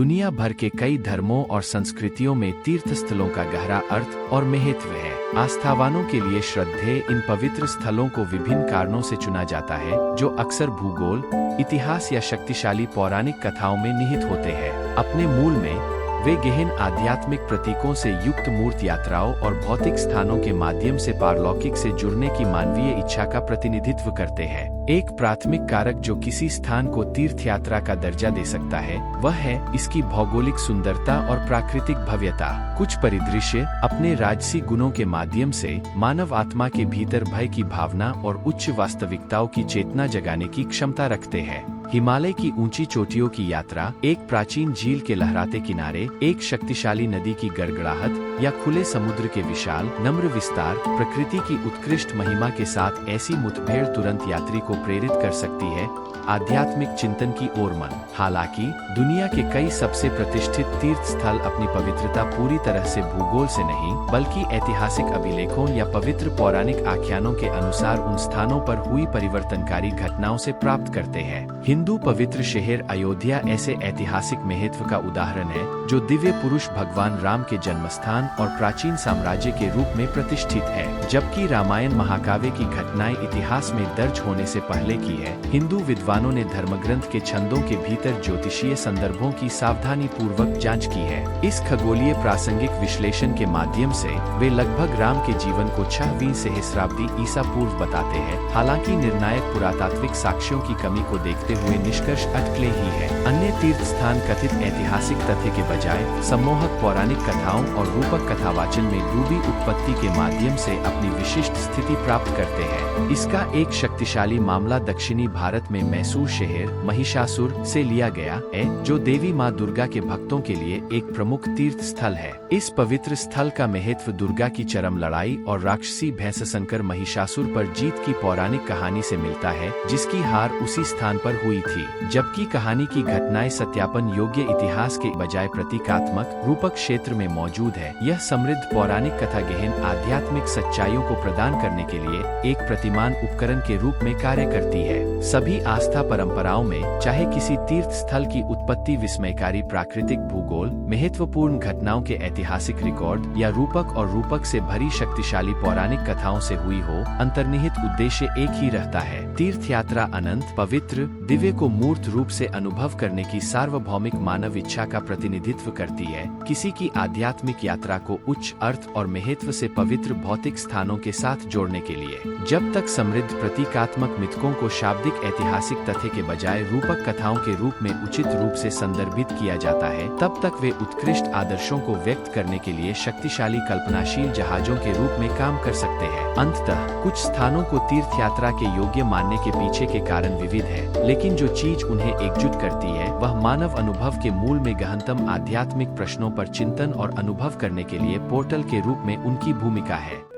दुनिया भर के कई धर्मों और संस्कृतियों में तीर्थ स्थलों का गहरा अर्थ और महत्व है। आस्थावानों के लिए श्रद्धेय इन पवित्र स्थलों को विभिन्न कारणों से चुना जाता है, जो अक्सर भूगोल, इतिहास या शक्तिशाली पौराणिक कथाओं में निहित होते हैं। अपने मूल में वे गहन आध्यात्मिक प्रतीकों से युक्त मूर्त यात्राओं और भौतिक स्थानों के माध्यम से पारलौकिक से जुड़ने की मानवीय इच्छा का प्रतिनिधित्व करते हैं। एक प्राथमिक कारक जो किसी स्थान को तीर्थ यात्रा का दर्जा दे सकता है, वह है इसकी भौगोलिक सुंदरता और प्राकृतिक भव्यता। कुछ परिदृश्य अपने राजसी गुणों के माध्यम से मानव आत्मा के भीतर भय की भावना और उच्च वास्तविकताओं की चेतना जगाने की क्षमता रखते हैं। हिमालय की ऊंची चोटियों की यात्रा, एक प्राचीन झील के लहराते किनारे, एक शक्तिशाली नदी की गड़गड़ाहट या खुले समुद्र के विशाल नम्र विस्तार, प्रकृति की उत्कृष्ट महिमा के साथ ऐसी मुठभेड़ तुरंत यात्री को प्रेरित कर सकती है आध्यात्मिक चिंतन की ओर मन। हालांकि दुनिया के कई सबसे प्रतिष्ठित तीर्थ स्थल अपनी पवित्रता पूरी तरह से भूगोल से नहीं, बल्कि ऐतिहासिक अभिलेखों या पवित्र पौराणिक आख्यानों के अनुसार उन स्थानों पर हुई परिवर्तनकारी घटनाओं से प्राप्त करते हैं। हिंदू पवित्र शहर अयोध्या ऐसे ऐतिहासिक महत्व का उदाहरण है, जो दिव्य पुरुष भगवान राम के जन्मस्थान और प्राचीन साम्राज्य के रूप में प्रतिष्ठित है। जबकि रामायण महाकाव्य की घटनाएं इतिहास में दर्ज होने से पहले की है, हिंदू विद्वानों ने धर्मग्रंथ के छंदों के भीतर ज्योतिषीय संदर्भों की सावधानी पूर्वक जांच की है। इस खगोलीय प्रासंगिक विश्लेषण के माध्यम से वे लगभग राम के जीवन को 6वीं सहस्राब्दी ईसा पूर्व बताते हैं। हालांकि निर्णायक पुरातात्विक साक्ष्यों की कमी को देखते हुए निष्कर्ष अटकले ही है। अन्य तीर्थ स्थान कथित ऐतिहासिक तथ्य के बजाय सम्मोहक पौराणिक कथाओं और रूपक कथावाचन में डूबी उत्पत्ति के माध्यम से अपनी विशिष्ट स्थिति प्राप्त करते हैं। इसका एक शक्तिशाली मामला दक्षिणी भारत में मैसूर शहर महिषासुर से लिया गया है, जो देवी माँ दुर्गा के भक्तों के लिए एक प्रमुख तीर्थ स्थल है। इस पवित्र स्थल का महत्व दुर्गा की चरम लड़ाई और राक्षसी भैंसशंकर महिषासुर पर जीत की पौराणिक कहानी से मिलता है, जिसकी हार उसी स्थान पर हुई थी। जबकि कहानी की घटनाएं सत्यापन योग्य इतिहास के बजाय प्रतीकात्मक रूपक क्षेत्र में मौजूद है, यह समृद्ध पौराणिक कथा गहन आध्यात्मिक सच्चाइयों को प्रदान करने के लिए एक प्रतिमान उपकरण के रूप में कार्य करती है। सभी आस्था परंपराओं में, चाहे किसी तीर्थ स्थल की उत्पत्ति विस्मयकारी प्राकृतिक भूगोल, महत्वपूर्ण घटनाओं के ऐतिहासिक रिकॉर्ड या रूपक से भरी शक्तिशाली पौराणिक कथाओं से हुई हो, अंतर्निहित उद्देश्य एक ही रहता है। तीर्थ यात्रा अनंत, पवित्र, दिव्य को मूर्त रूप से अनुभव करने की सार्वभौमिक मानव इच्छा का प्रतिनिधित्व करती है। किसी की आध्यात्मिक यात्रा को उच्च अर्थ और महत्व से पवित्र भौतिक स्थानों के साथ जोड़ने के लिए। जब तक समृद्ध प्रतीकात्मक मिथकों को शाब्दिक ऐतिहासिक तथ्य के बजाय रूपक कथाओं के रूप में उचित रूप से संदर्भित किया जाता है, तब तक वे उत्कृष्ट आदर्शों को व्यक्त करने के लिए शक्तिशाली कल्पनाशील जहाजों के रूप में काम कर सकते हैं। अंततः कुछ स्थानों को तीर्थ यात्रा के योग्य मानने के पीछे के कारण विविध है, लेकिन जो चीज उन्हें एकजुट करती है, वह मानव अनुभव के मूल में गहनतम आध्यात्मिक प्रश्नों पर चिंतन और अनुभव करने के लिए पोर्टल के रूप में उनकी भूमिका है।